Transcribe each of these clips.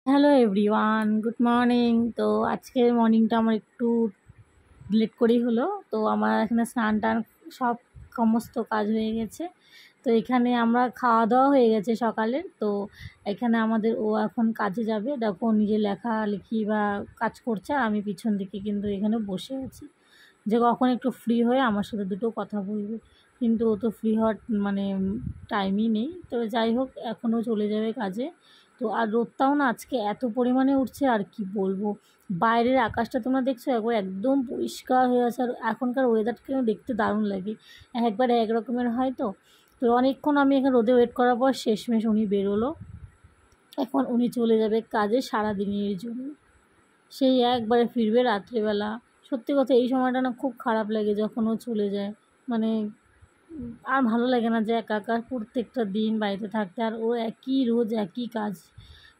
Hello everyone, good morning. তো আজকের মর্নিংটা আমার একটু লেট করেই হলো। তো আমার এখানে স্নান টান সব সমস্ত কাজ হয়ে গেছে। তো এখানে আমরা খাওয়া দাওয়া হয়ে গেছে সকালের। তো এখানে আমাদের ও এখন কাজে যাবে, দেখো নিজে লেখালেখি বা কাজ করছে, আর আমি পিছন দিকে কিন্তু এখানে বসে আছি যে কখন একটু ফ্রি হয়ে আমার সাথে দুটো কথা বলবে। কিন্তু ও তো ফ্রি হওয়ার মানে টাইমই নেই। তো যাই হোক, এখনও চলে যাবে কাজে। তো আর রোদটাও না আজকে এত পরিমাণে উঠছে, আর কি বলবো। বাইরের আকাশটা তোমরা দেখছো একবার, একদম পরিষ্কার হয়ে আছে। আর এখনকার ওয়েদারটাকে দেখতে দারুণ লাগে, একবার এক রকমের হয়। তো তো অনেকক্ষণ আমি এখানে রোদে ওয়েট করার পর শেষমেশ উনি বেরোলো। এখন উনি চলে যাবে কাজে সারাদিনের জন্য, সেই একবারে ফিরবে রাত্রেবেলা। সত্যি কথা, এই সময়টা না খুব খারাপ লাগে যখন ও চলে যায়। মানে আর ভালো লাগে না যে একা একা প্রত্যেকটা দিন বাড়িতে থাকতে, আর ও একই রোজ একই কাজ,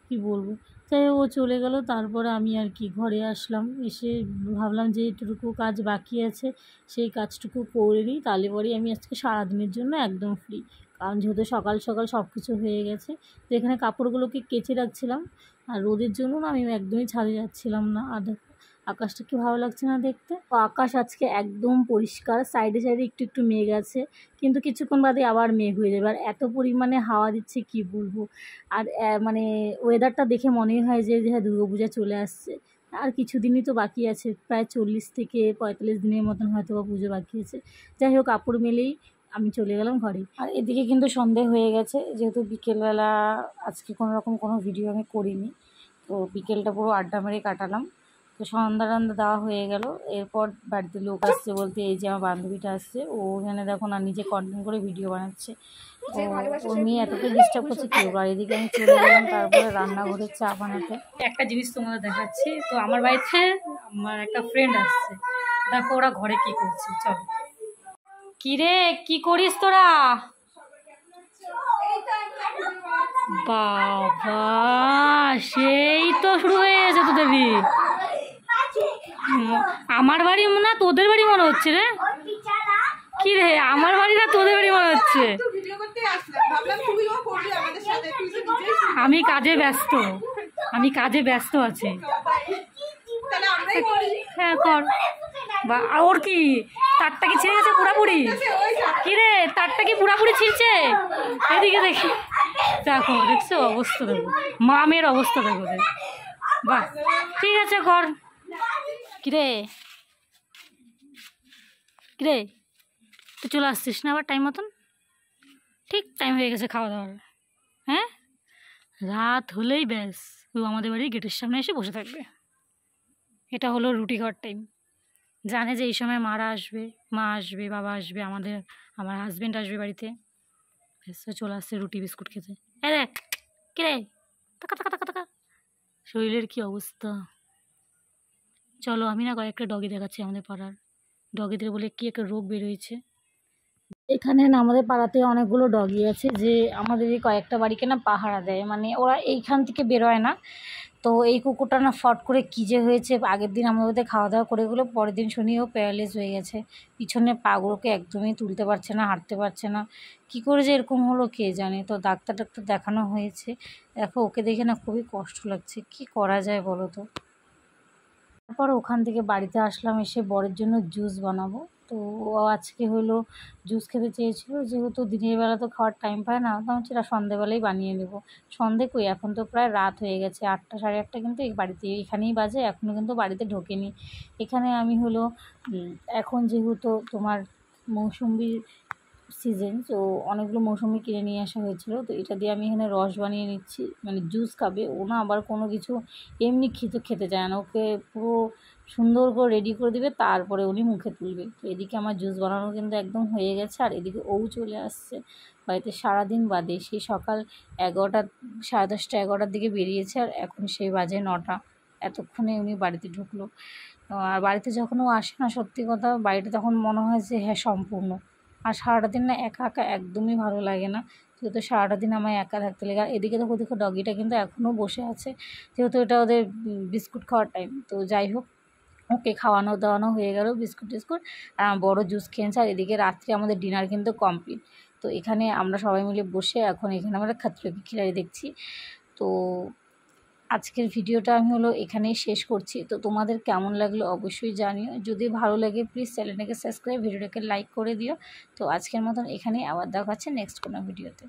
কি বলবো। তাই ও চলে গেল, তারপরে আমি আর কি ঘরে আসলাম। এসে ভাবলাম যে এইটুকু কাজ বাকি আছে, সেই কাজটুকু করে নিই, তাহলে পরেই আমি আজকে সারাদিনের জন্য একদম ফ্রি। কারণ যেহেতু সকাল সকাল সব কিছু হয়ে গেছে। তো এখানে কাপড়গুলোকে কেচে রাখছিলাম, আর রোদের জন্য না আমি একদমই ছাদে যাচ্ছিলাম না। আর দেখো আকাশটা কি ভালো লাগছে না দেখতে। তো আকাশ আজকে একদম পরিষ্কার, সাইডে সাইডে একটু একটু মেঘ আছে, কিন্তু কিছুক্ষণ বাদে আবার মেঘ হয়ে যাবে। আর এত পরিমাণে হাওয়া দিচ্ছে, কি বলবো। আর মানে ওয়েদারটা দেখে মনেই হয় যে হ্যাঁ, দুর্গাপূজা চলে আসছে। আর কিছুদিনই তো বাকি আছে, প্রায় 40 থেকে 45 দিনের মতন হয়তো বা পুজো বাকি আছে। যাই হোক, কাপড় মেলেই আমি চলে গেলাম ঘরে। আর এদিকে কিন্তু সন্ধে হয়ে গেছে, যেহেতু বিকেলবেলা আজকে কোনো ভিডিও আমি করিনি। তো বিকেলটা পুরো আড্ডা মেরে কাটালাম। তো সন্ধ্যা টন্ধা দেওয়া হয়ে গেল। এরপর বাড়িতে লোক আসছে বলতে এই যে আমার বান্ধবীটা আসছে, ও এখানে দেখো না নিজে কন্টেন্ট করে ভিডিও বানাচ্ছে। তো ওর মেয়ে এতটাই ডিস্টার্ব করছে কেউ। আর এদিকে আমি চলে গেলাম তারপরে রান্নাঘরে চা বানাতে। একটা জিনিস তোমাদের দেখাচ্ছি। তো আমার বাড়িতে আমার একটা ফ্রেন্ড আসছে, দেখো ওরা ঘরে কি করছে, চলো। কিরে, কি করিস তোরা? বাবা, সেই তো শুরু হয়ে গেছে তোদের। আমার বাড়ি না তোদের বাড়ি মনে হচ্ছে রে। কি রে, আমার বাড়ি না তোদের বাড়ি মনে হচ্ছে। আমি কাজে ব্যস্ত আছি। হ্যাঁ কর। বা ওর কি তারটা কি ছিঁড়ে গেছে পুরাপুরি? কি রে, তারটা কি পুরাপুরি ছিঁড়ছে? এদিকে দেখি, দেখো দেখছো অবস্থা, দেখো মামের অবস্থা, দেখো দেখ। বাহ, ঠিক আছে কর। কিরে কিরে, তুই চলে আসছিস না আবার টাইম মতন? ঠিক টাইম হয়ে গেছে খাওয়া দাওয়ার। হ্যাঁ, রাত হলেই ব্যাস ও আমাদের বাড়ির গেটের সামনে এসে বসে থাকবে। এটা হলো রুটি খাওয়ার টাইম। জানে যে এই সময় মারা আসবে, মা আসবে, বাবা আসবে, আমার হাজব্যান্ড আসবে বাড়িতে। ব্যাস চলে আসছে রুটি বিস্কুট খেতে। এ দেখ, কিরে, টাকা টাকা টাকা টাকা, শরীরের কি অবস্থা। চলো, আমি না কয়েকটা ডগি দেখাচ্ছি আমাদের পাড়ার। ডগিদের বলে কি একটা রোগ বেরোয়েছে এখানে না। আমাদের পাড়াতে অনেকগুলো ডগি আছে, যে আমাদের এই কয়েকটা বাড়িকে না পাহারা দেয়, মানে ওরা এইখান থেকে বেরোয় না। তো এই কুকুরটা না ফট করে কী যে হয়েছে, আগের দিন আমাদের ওদের খাওয়া দাওয়া করে গেলো, পরের দিন শুনি ও প্যারালাইজ হয়ে গেছে। পিছনে পাগুলোকে একদমই তুলতে পারছে না, হাঁটতে পারছে না। কী করে যে এরকম হলো কে জানে। তো ডাক্তার দেখানো হয়েছে। দেখো ওকে দেখে না খুবই কষ্ট লাগছে, কি করা যায় বলো তো। তারপর ওখান থেকে বাড়িতে আসলাম, এসে বরের জন্য জুস বানাবো। তো ও আজকে হলো জুস খেতে চেয়েছিল, যেহেতু দিনের বেলা তো খাওয়ার টাইম পায় না, তো হচ্ছে সন্ধেবেলাই বানিয়ে নেবো। সন্ধে কই, এখন তো প্রায় রাত হয়ে গেছে, 8টা সাড়ে 8টা কিন্তু এই বাড়িতে এখানেই বাজে, এখনও কিন্তু বাড়িতে ঢোকেনি। এখানে আমি হলো এখন যেহেতু তোমার মৌসুম্বির সিজন, তো অনেকগুলো মৌসুমি কিনে নিয়ে আসা হয়েছিল। তো এটা দিয়ে আমি এখানে রস বানিয়ে নিচ্ছি, মানে জুস খাবে ও না, আবার কোনো কিছু এমনি খেতে চায় না। ওকে পুরো সুন্দর করে রেডি করে দিবে, তারপরে উনি মুখে তুলবে। তো এদিকে আমার জুস বানানো কিন্তু একদম হয়ে গেছে, আর এদিকে ও চলে আসছে বাড়িতে সারাদিন বাদে। সেই সকাল 11টা, সাড়ে 10টা 11টার দিকে বেরিয়েছে, আর এখন সেই বাজে 9টা। এতক্ষণে উনি বাড়িতে ঢুকলো। আর বাড়িতে যখন ও আসে না, সত্যি কথা বাড়িটা তখন মনে হয় যে হ্যাঁ সম্পূর্ণ। আর সারাটা দিন না একা একা একদমই ভালো লাগে না, যেহেতু সারাটা দিন আমায় একা থাকতে লাগে। আর এদিকে দেখো ডগিটা কিন্তু এখনও বসে আছে, যেহেতু এটা ওদের বিস্কুট খাওয়ার টাইম। তো যাই হোক, ওকে খাওয়ানো দাওয়ানো হয়ে গেল, বিস্কুট টিস্কুট, বড় জুস খেয়েছে। আর এদিকে রাত্রে আমাদের ডিনার কিন্তু কমপ্লিট। তো এখানে আমরা সবাই মিলে বসে এখন এখানে আমরা খাতরো কি খিলাড়ি দেখছি। তো আজকের ভিডিওটা আমি এখানেই শেষ করছি। তো তোমাদের কেমন লাগলো অবশ্যই জানিও। যদি ভালো লাগে প্লিজ চ্যানেলটাকে সাবস্ক্রাইব, ভিডিওটাকে লাইক করে দিও। তো আজকের মতন এখানেই, আবার দেখা হচ্ছে নেক্সট কোনো ভিডিওতে।